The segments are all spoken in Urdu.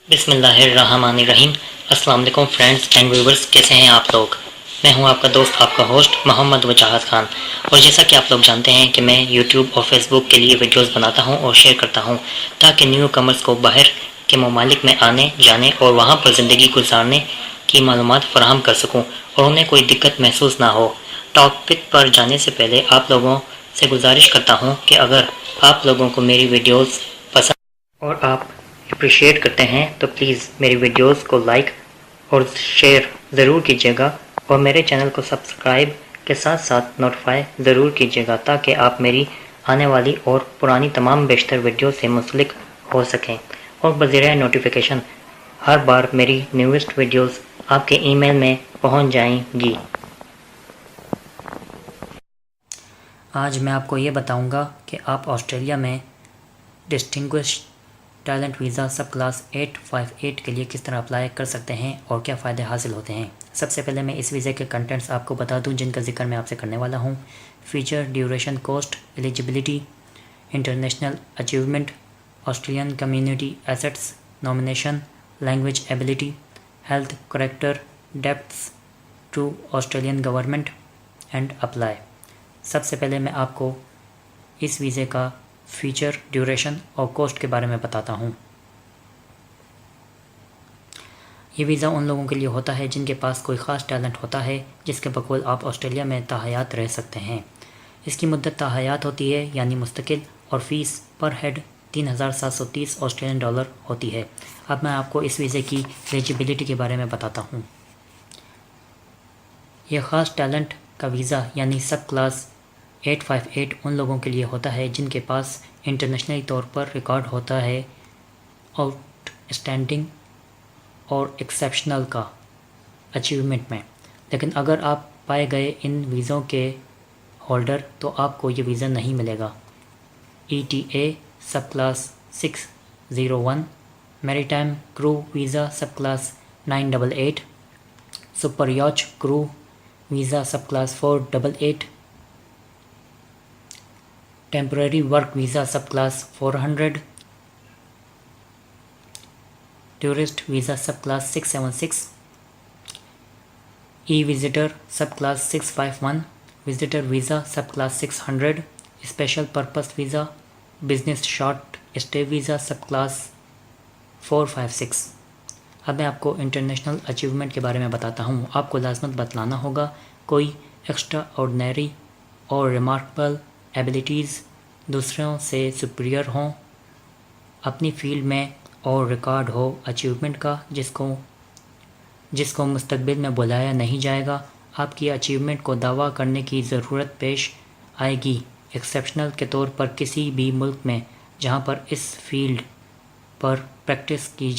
بسم اللہ الرحمن الرحیم۔ السلام علیکم فرینڈز اینڈ ویورز، کیسے ہیں آپ لوگ؟ میں ہوں آپ کا دوست، آپ کا ہوسٹ محمد وجاہت خان، اور جیسا کہ آپ لوگ جانتے ہیں کہ میں یوٹیوب اور فیس بک کے لیے ویڈیوز بناتا ہوں اور شیئر کرتا ہوں تاکہ نیو کمرز کو باہر کے ممالک میں آنے جانے اور وہاں پر زندگی گزارنے کی معلومات فراہم کر سکوں اور انہیں کوئی دقت محسوس نہ ہو۔ ٹاپک پر جانے سے پہلے آپ لوگوں سے گزارش کرتا ہوں کہ اگر آپ لوگوں کو میری ویڈیوز پسند اور آپ اپریشیٹ کرتے ہیں تو پلیز میری ویڈیوز کو لائک اور شیئر ضرور کیجیے گا، اور میرے چینل کو سبسکرائب کے ساتھ ساتھ نوٹیفائی ضرور کیجیے گا تاکہ آپ میری آنے والی اور پرانی تمام بیشتر ویڈیو سے منسلک ہو سکیں اور بذریعہ نوٹیفیکیشن ہر بار میری نیوسٹ ویڈیوز آپ کے ای میل میں پہنچ جائیں گی۔ آج میں آپ کو یہ بتاؤں گا کہ آپ آسٹریلیا میں distinguished talent visa sub class 858 کے لیے کس طرح اپلائی کر سکتے ہیں اور کیا فائدے حاصل ہوتے ہیں۔ سب سے پہلے میں اس ویزے کے کنٹینٹس آپ کو بتا دوں جن کا ذکر میں آپ سے کرنے والا ہوں۔ Feature, duration, cost, eligibility, international achievement, Australian community assets, nomination, language ability, health character, debts to Australian government and apply. سب سے پہلے میں آپ کو اس ویزے کا فیچر، ڈیوریشن اور کوسٹ کے بارے میں بتاتا ہوں۔ یہ ویزا ان لوگوں کے لیے ہوتا ہے جن کے پاس کوئی خاص ٹیلنٹ ہوتا ہے جس کے بقول آپ آسٹریلیا میں تاحیات رہ سکتے ہیں۔ اس کی مدت تاحیات ہوتی ہے یعنی مستقل، اور فیس پر ہیڈ 3730 آسٹریلین ڈالر ہوتی ہے۔ اب میں آپ کو اس ویزے کی ایلیجبلٹی کے بارے میں بتاتا ہوں۔ یہ خاص ٹیلنٹ کا ویزا یعنی سب کلاس 858 ان لوگوں کے لیے ہوتا ہے جن کے پاس انٹرنیشنلی طور پر ریکارڈ ہوتا ہے آؤٹ اسٹینڈنگ اور ایکسیپشنل کا اچیومنٹ میں، لیکن اگر آپ پائے گئے ان ویزوں کے ہولڈر تو آپ کو یہ ویزا نہیں ملے گا۔ ETA sub class 601، maritime crew visa subclass 988، super yacht crew visa subclass 488، temporary work visa subclass 400، tourist visa subclass 676، e visitor subclass 651، visitor visa subclass 600، special purpose visa, business short stay visa subclass 456۔ اب میں آپ کو انٹرنیشنل اچیومنٹ کے بارے میں بتاتا ہوں۔ آپ کو لازمت بتلانا ہوگا کوئی ایکسٹرا آرڈنری اور ریمارکبل ایبلٹیز دوسروں سے سپیریئر ہوں اپنی فیلڈ میں، اور ریکارڈ ہو اچیومنٹ کا جس کو مستقبل میں بلایا نہیں جائے گا۔ آپ کی اچیومنٹ کو دعویٰ کرنے کی ضرورت پیش آئے گی ایکسیپشنل کے طور پر کسی بھی ملک میں جہاں پر اس فیلڈ پر پریکٹس کی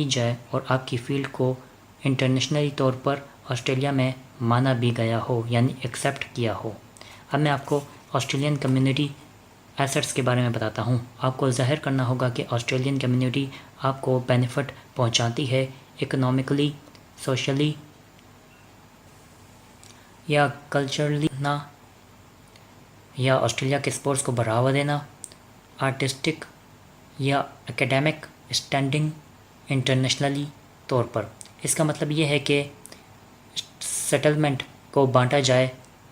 جائے اور آپ کی فیلڈ کو انٹرنیشنلی طور پر آسٹریلیا میں مانا بھی گیا ہو یعنی ایکسیپٹ کیا ہو۔ اب میں آپ کو آسٹریلین کمیونٹی ایسٹس کے بارے میں بتاتا ہوں۔ آپ کو ظاہر کرنا ہوگا کہ آسٹریلین کمیونٹی آپ کو بینیفٹ پہنچاتی ہے، اکنامکلی، سوشلی یا کلچرلی، یا آسٹریلیا کے اسپورٹس کو بڑھاوا دینا، آرٹسٹک یا اکیڈیمک اسٹینڈنگ انٹرنیشنلی طور پر۔ اس کا مطلب یہ ہے کہ سیٹلمنٹ کو بانٹا جائے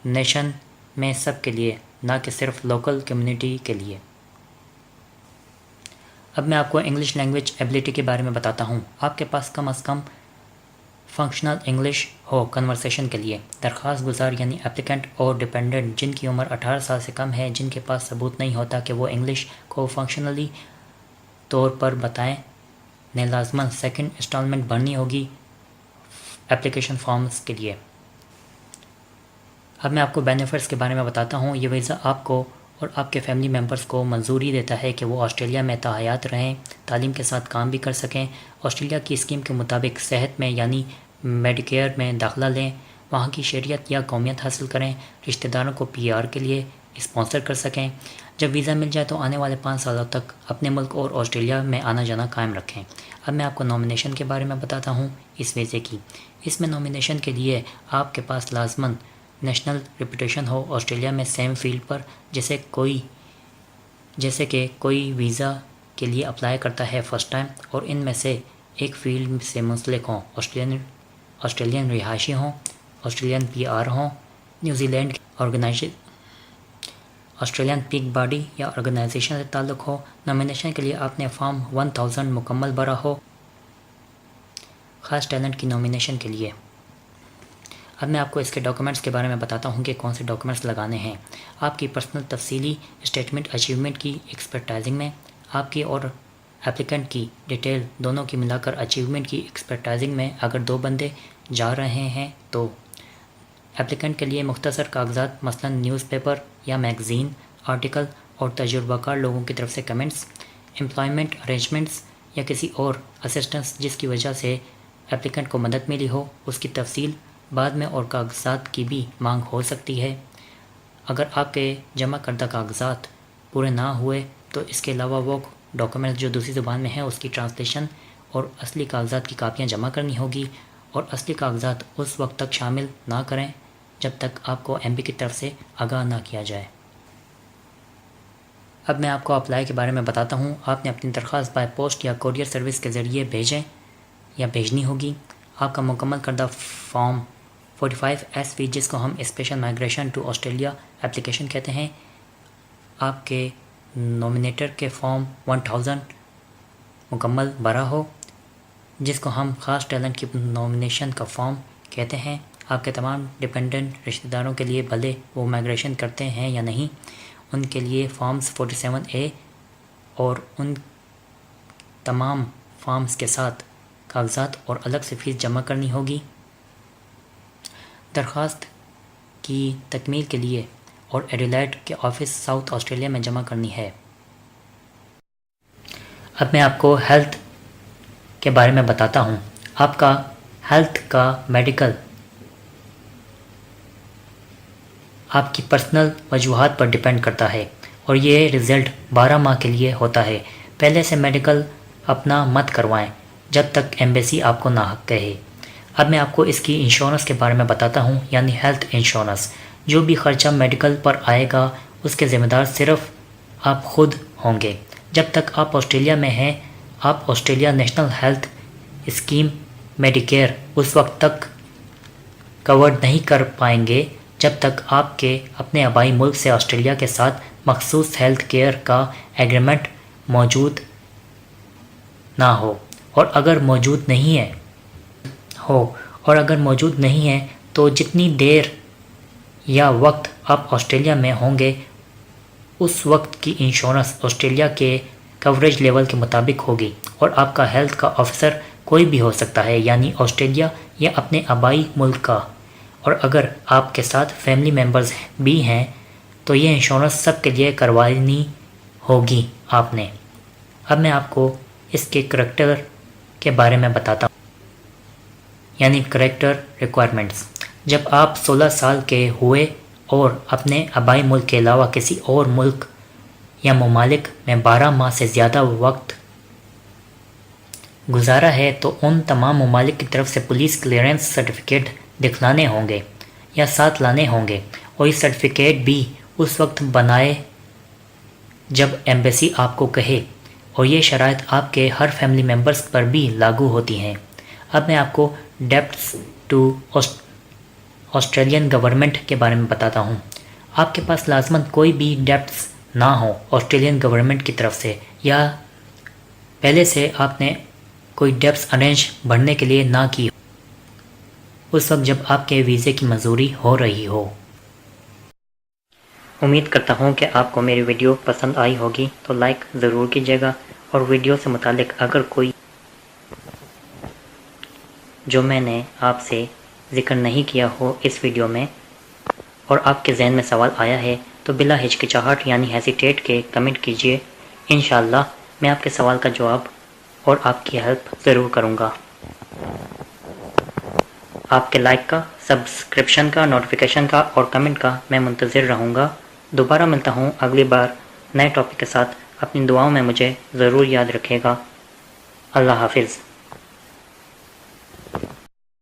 نیشن میں سب کے لیے، نہ کہ صرف لوکل کمیونٹی کے لیے۔ اب میں آپ کو انگلش لینگویج ایبلٹی کے بارے میں بتاتا ہوں۔ آپ کے پاس کم از کم فنکشنل انگلش ہو کنورسیشن کے لیے۔ درخواست گزار یعنی اپلیکنٹ اور ڈیپینڈنٹ جن کی عمر 18 سال سے کم ہے، جن کے پاس ثبوت نہیں ہوتا کہ وہ انگلش کو فنکشنلی طور پر بتائیں، نے لازماً سیکنڈ انسٹالمنٹ بھرنی ہوگی اپلیکیشن فارمز کے لیے۔ اب میں آپ کو بینیفٹس کے بارے میں بتاتا ہوں۔ یہ ویزا آپ کو اور آپ کے فیملی ممبرز کو منظوری دیتا ہے کہ وہ آسٹریلیا میں تاحیات رہیں، تعلیم کے ساتھ کام بھی کر سکیں، آسٹریلیا کی اسکیم کے مطابق صحت میں یعنی میڈیکیئر میں داخلہ لیں، وہاں کی شہریت یا قومیت حاصل کریں، رشتہ داروں کو PR کے لیے اسپانسر کر سکیں۔ جب ویزا مل جائے تو آنے والے 5 سالوں تک اپنے ملک اور آسٹریلیا میں آنا جانا قائم رکھیں۔ اب میں آپ کو نامینیشن کے بارے میں بتاتا ہوں اس ویزے کی۔ اس میں نامینیشن کے لیے آپ کے پاس لازماً نیشنل ریپوٹیشن ہو آسٹریلیا میں سیم فیلڈ پر، جیسے کہ کوئی ویزا کے لیے اپلائی کرتا ہے فرسٹ ٹائم اور ان میں سے ایک فیلڈ سے منسلک ہوں، آسٹریلین رہائشی ہوں، آسٹریلین PR ہوں، New Zealand Australian peak body یا آرگنائزیشن سے تعلق ہو۔ نامینیشن کے لیے آپ نے فارم 1000 مکمل بھرا ہو خاص ٹیلنٹ کی نامینیشن کے لیے۔ اب میں آپ کو اس کے ڈاکومنٹس کے بارے میں بتاتا ہوں کہ کون سے ڈاکومنٹس لگانے ہیں۔ آپ کی پرسنل تفصیلی اسٹیٹمنٹ اچیومنٹ کی ایکسپرٹائزنگ میں، آپ کی اور اپلیکنٹ کی ڈیٹیل دونوں کی ملا کر اچیومنٹ کی ایکسپرٹائزنگ میں اگر 2 بندے جا رہے ہیں تو اپلیکنٹ کے لیے مختصر کاغذات مثلا نیوز پیپر یا میگزین آرٹیکل اور تجربہ کار لوگوں کی طرف سے کمنٹس، امپلائمنٹ ارینجمنٹس یا کسی اور اسسٹنس جس کی وجہ سے اپلیکنٹ کو مدد ملی ہو اس کی تفصیل بعد میں، اور کاغذات کی بھی مانگ ہو سکتی ہے۔ اگر آپ کے جمع کردہ کاغذات پورے نہ ہوئے تو اس کے علاوہ وہ ڈاکومنٹس جو دوسری زبان میں ہیں اس کی ٹرانسلیشن اور اصلی کاغذات کی کاپیاں جمع کرنی ہوگی، اور اصلی کاغذات اس وقت تک شامل نہ کریں جب تک آپ کو MB کی طرف سے آگاہ نہ کیا جائے۔ اب میں آپ کو اپلائی کے بارے میں بتاتا ہوں۔ آپ نے اپنی درخواست بائی پوسٹ یا کوریئر سروس کے ذریعے بھیجیں یا بھیجنی ہوگی۔ آپ کا مکمل کردہ فارم 45SV جس کو ہم special migration to Australia application کہتے ہیں، آپ کے نومینیٹر کے فارم 1000 مکمل بھرا ہو جس کو ہم خاص ٹیلنٹ کی نومینیشن کا فارم کہتے ہیں۔ آپ کے تمام ڈپینڈنٹ رشتہ داروں کے لیے بھلے وہ مائگریشن کرتے ہیں یا نہیں، ان کے لیے فارمز 47A اور ان تمام فارمز کے ساتھ کاغذات اور الگ سے فیس جمع کرنی ہوگی۔ درخواست کی تکمیل کے لیے اور ایڈیلیڈ کے آفس ساؤتھ آسٹریلیا میں جمع کرنی ہے۔ اب میں آپ کو ہیلتھ کے بارے میں بتاتا ہوں۔ آپ کا ہیلتھ کا میڈیکل آپ کی پرسنل وجوہات پر ڈیپینڈ کرتا ہے اور یہ رزلٹ 12 ماہ کے لیے ہوتا ہے۔ پہلے سے میڈیکل اپنا مت کروائیں جب تک ایمبیسی آپ کو ناحق کہے۔ اب میں آپ کو اس کی انشورنس کے بارے میں بتاتا ہوں، یعنی ہیلتھ انشورنس۔ جو بھی خرچہ میڈیکل پر آئے گا اس کے ذمہ دار صرف آپ خود ہوں گے۔ جب تک آپ آسٹریلیا میں ہیں، آپ Australia national health scheme Medicare اس وقت تک کورڈ نہیں کر پائیں گے جب تک آپ کے اپنے آبائی ملک سے آسٹریلیا کے ساتھ مخصوص ہیلتھ کیئر کا ایگریمنٹ موجود نہ ہو، اور اگر موجود نہیں ہے تو جتنی دیر یا وقت آپ آسٹریلیا میں ہوں گے اس وقت کی انشورنس آسٹریلیا کے کوریج لیول کے مطابق ہوگی، اور آپ کا ہیلتھ کا آفیسر کوئی بھی ہو سکتا ہے، یعنی آسٹریلیا یا اپنے آبائی ملک کا، اور اگر آپ کے ساتھ فیملی ممبرز بھی ہیں تو یہ انشورنس سب کے لیے کروانی ہوگی آپ نے۔ اب میں آپ کو اس کے کریکٹر کے بارے میں بتاتا ہوں، یعنی کریکٹر ریکوائرمنٹس۔ جب آپ 16 سال کے ہوئے اور اپنے آبائی ملک کے علاوہ کسی اور ملک یا ممالک میں 12 ماہ سے زیادہ وقت گزارا ہے تو ان تمام ممالک کی طرف سے پولیس کلیئرنس سرٹیفکیٹ دکھلانے ہوں گے یا ساتھ لانے ہوں گے، اور یہ سرٹیفکیٹ بھی اس وقت بنائے جب ایمبیسی آپ کو کہے، اور یہ شرائط آپ کے ہر فیملی ممبرز پر بھی لاگو ہوتی ہیں۔ اب میں آپ کو ڈیبٹس ٹو آسٹریلین گورنمنٹ کے بارے میں بتاتا ہوں۔ آپ کے پاس لازماً کوئی بھی ڈیبٹس نہ ہو آسٹریلین گورنمنٹ کی طرف سے، یا پہلے سے آپ نے کوئی ڈیبٹس ارینج بھرنے کے لیے نہ کی اس وقت جب آپ کے ویزے کی منظوری ہو رہی ہو۔ امید کرتا ہوں کہ آپ کو میری ویڈیو پسند آئی ہوگی، تو لائک ضرور کیجیے گا، اور ویڈیو سے متعلق اگر کوئی جو میں نے آپ سے ذکر نہیں کیا ہو اس ویڈیو میں اور آپ کے ذہن میں سوال آیا ہے تو بلا ہچکچاہٹ یعنی ہیسیٹیٹ کے کمنٹ کیجیے۔ انشاءاللہ میں آپ کے سوال کا جواب اور آپ کی ہیلپ ضرور کروں گا۔ آپ کے لائک کا، سبسکرپشن کا، نوٹیفیکیشن کا اور کمنٹ کا میں منتظر رہوں گا۔ دوبارہ ملتا ہوں اگلی بار نئے ٹاپک کے ساتھ۔ اپنی دعاؤں میں مجھے ضرور یاد رکھے گا۔ اللہ حافظ۔